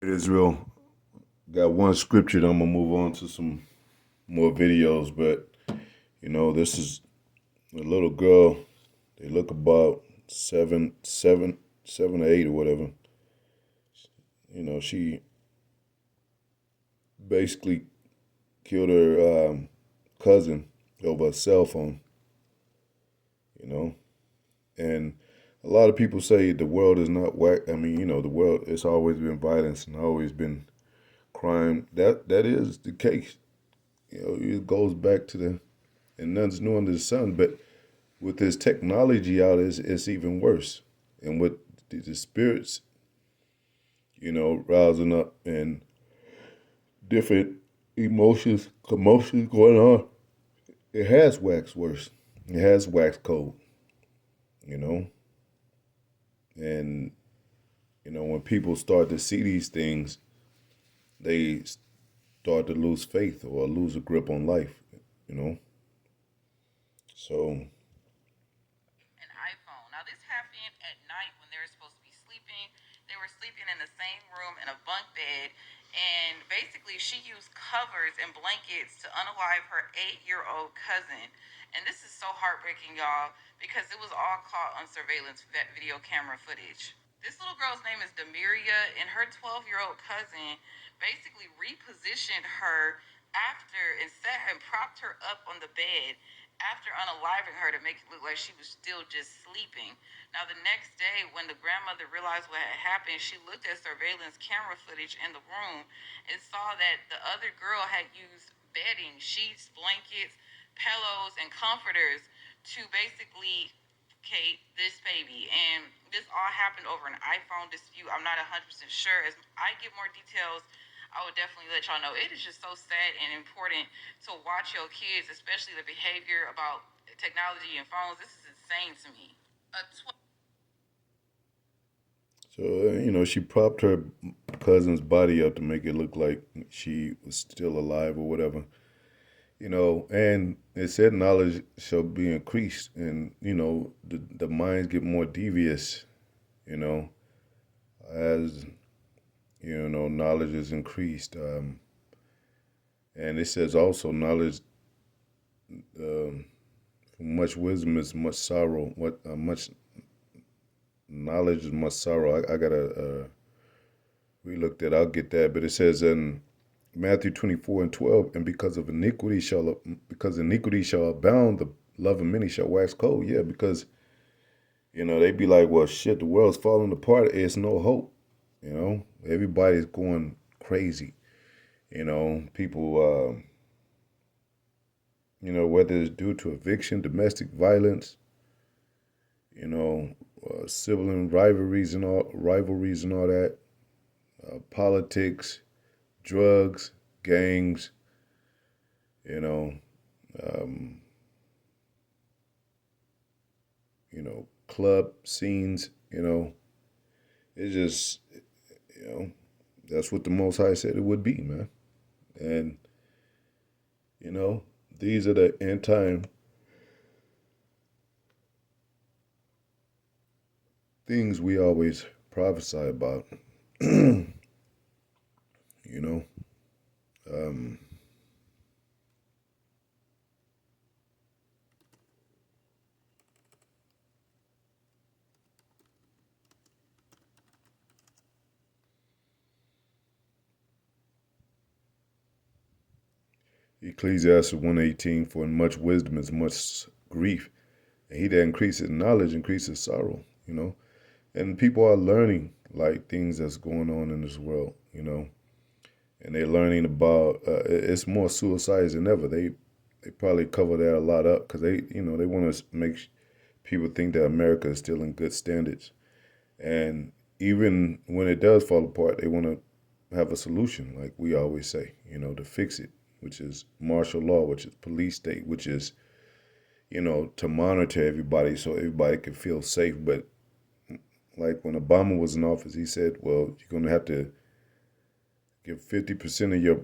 Israel. Got one scripture, then I'm gonna move on to some more videos. But this is a little girl. They look about seven or eight or whatever. She basically killed her cousin over a cell phone. You know, and a lot of people say the world is not whack. I mean, the world, it's always been violence and always been crime. That is the case. It goes back to the and nothing's new under the sun. But with this technology out, it's even worse. And with the spirits, rousing up and different emotions, commotions going on, it has waxed worse. It has waxed cold, you know. And when people start to see these things, they start to lose faith or lose a grip on life, you know. So An iPhone. Now, this happened at night when they were supposed to be sleeping. They were sleeping in the same room in a bunk bed. And basically, she used covers and blankets to unalive her 8-year-old cousin. And this is so heartbreaking, y'all, because it was all caught on surveillance video camera footage. This little girl's name is Demiria, and her 12-year-old cousin basically repositioned her after and sat and propped her up on the bed after unaliving her to make it look like she was still just sleeping. Now, the next day, when the grandmother realized what had happened, she looked at surveillance camera footage in the room and saw that the other girl had used bedding, sheets, blankets, pillows, and comforters to basically Kate, this baby. And this all happened over an iPhone dispute. I'm not 100% sure. As I get more details, I would definitely let y'all know. It is just so sad and important to watch your kids, especially the behavior about technology and phones. This is insane to me. A she propped her cousin's body up to make it look like she was still alive or whatever. And it said knowledge shall be increased, and the minds get more devious. You know, as knowledge is increased, and it says also knowledge. Um, much wisdom is much sorrow. What much knowledge is much sorrow. I gotta relook that. I'll get that. But it says in Matthew 24:12, and because iniquity shall abound, the love of many shall wax cold. Yeah, because they be like, well, shit, the world's falling apart. It's no hope. Everybody's going crazy. People. Whether it's due to eviction, domestic violence, sibling rivalries and all that, politics, drugs, gangs, you know, um, club scenes. It's just you know that's what the Most High said it would be, man. And these are the end time things we always prophesy about. you know, um, Ecclesiastes 1:18, for in much wisdom is much grief, and he that increases knowledge increases sorrow. And people are learning like things that's going on in this world. And they're learning about it's more suicides than ever. They probably cover that a lot up because they want to make people think that America is still in good standards. And even when it does fall apart, they want to have a solution, like we always say, to fix it, which is martial law, which is police state, which is, to monitor everybody so everybody can feel safe. But like when Obama was in office, he said, well, you're going to have to give 50% of your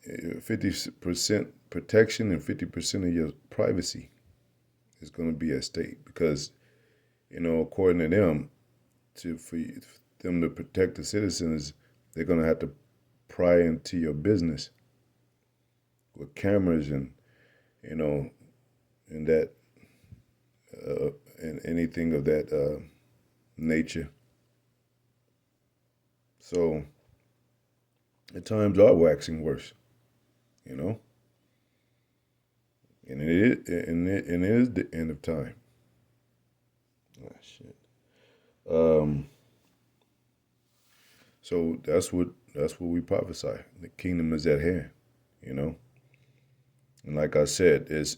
50% protection and 50% of your privacy is going to be at stake because, according to them, for them to protect the citizens, They're gonna have to pry into your business with cameras and you know and that and anything of that nature. So the times are waxing worse, you know, and it is the end of time. Ah, shit. Um, so that's what we prophesy. The kingdom is at hand, you know. And like I said, it's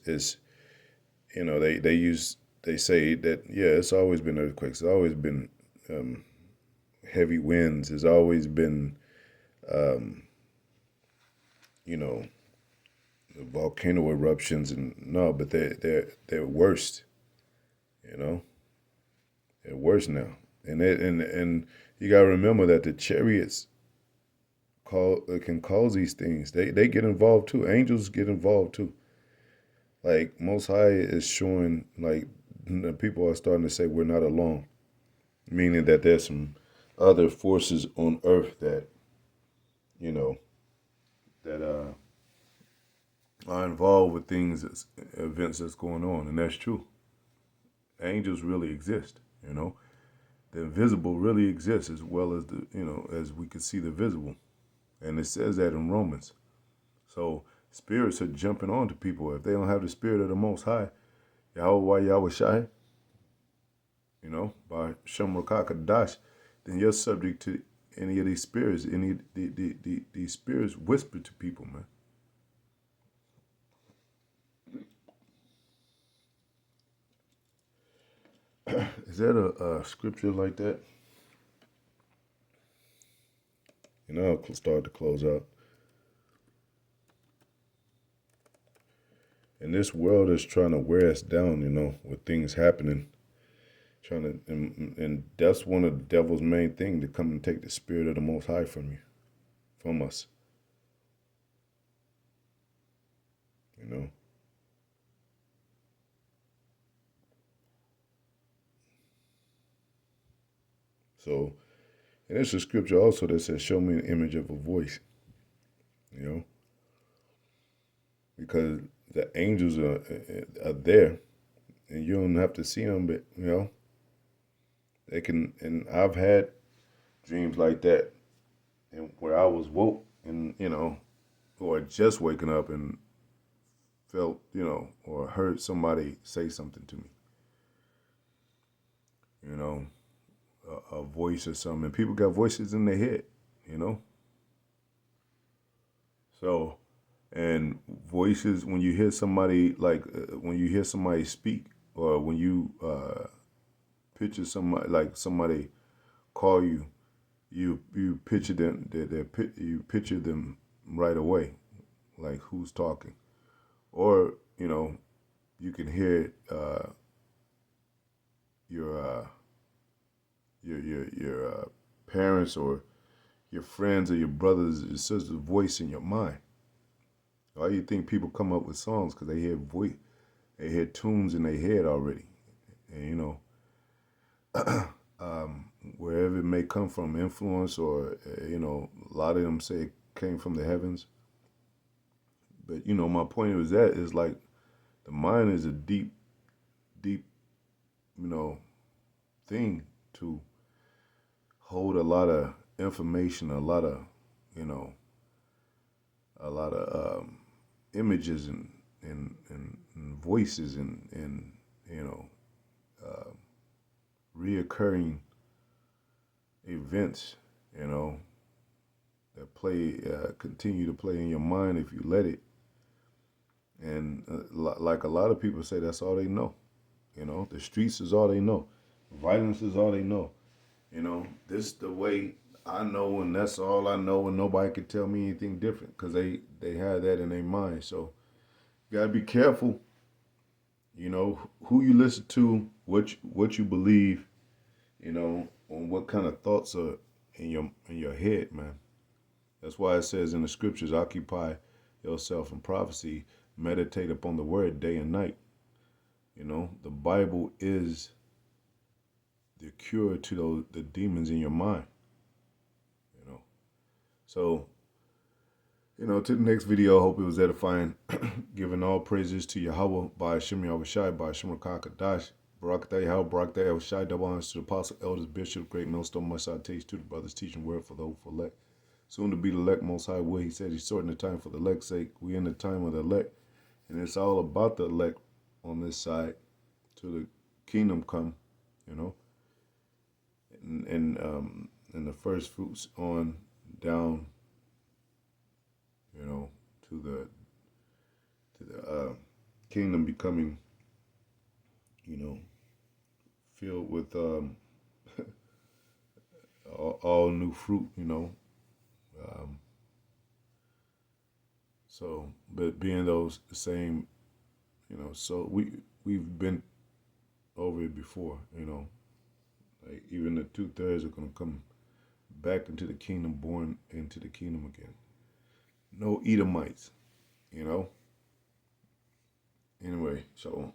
they say that yeah, it's always been earthquakes. It's always been um, heavy winds. It's always been um, you know volcano eruptions and no, but they're worst. You know, they're worse now. And you gotta remember that the chariots can cause these things. They get involved too. Angels get involved too. Like Most High is showing like the people are starting to say we're not alone, meaning that there's some other forces on Earth that you know that are involved with events that's going on, and that's true. Angels really exist. You know, the invisible really exists as well as as we can see the visible, and it says that in Romans. So spirits are jumping onto people if they don't have the spirit of the Most High, Yahweh Yahweh Shai, by Shemrakakadash, then you're subject to any of these spirits. Any these spirits whisper to people, man. Is that a scripture like that? I'll start to close out. And this world is trying to wear us down, with things happening. Trying to, and that's one of the devil's main thing to come and take the spirit of the Most High from you, from us. You know. So, and there's a scripture also that says, "Show me an image of a voice." You know, because the angels are there, and you don't have to see them, but they can. And I've had dreams like that, and where I was woke, and or just waking up and felt, or heard somebody say something to me, you know, a voice or something. And people got voices in their head, you know. So, and voices when you hear somebody when you hear somebody speak, or when you picture somebody like somebody call you, you picture them, you picture them right away, like who's talking, or you can hear your your parents or your friends or your brothers or sisters' voice in your mind. Why do you think people come up with songs? Because they hear tunes in their head already, and wherever it may come from, influence or a lot of them say it came from the heavens. But my point was that is like the mind is a deep, deep, you know, thing to hold a lot of information, a lot of you know, a lot of images and voices and uh, reoccurring events, that continue to play in your mind if you let it. And like a lot of people say, that's all they know. The streets is all they know. Violence is all they know. This is the way I know, and that's all I know, and nobody can tell me anything different because they have that in their mind. So you gotta be careful. Who you listen to, what you believe. On what kind of thoughts are in your head, man. That's why it says in the scriptures, occupy yourself in prophecy, meditate upon the word day and night. The Bible is the cure to the demons in your mind. You know, So, to the next video, I hope it was edifying. Giving all praises to Yahweh by Hashem Yahweh Shai, by Hashem Rakakadash, Barakatah Yahweh, Barakatah Yahweh Shai, double honors to the apostle, elders, bishop, great millstone, my citation to the brothers, teaching word for the hopeful elect. Soon to be the elect, most high will. He said he's shortening the time for the elect's sake. We in the time of the elect, and it's all about the elect on this side till the kingdom come, and the first fruits on down, to the kingdom becoming, filled with all new fruit, So, but being those the same, so we've been over it before, like even the 2/3 are gonna come back into the kingdom, born into the kingdom again. No Edomites, Anyway, so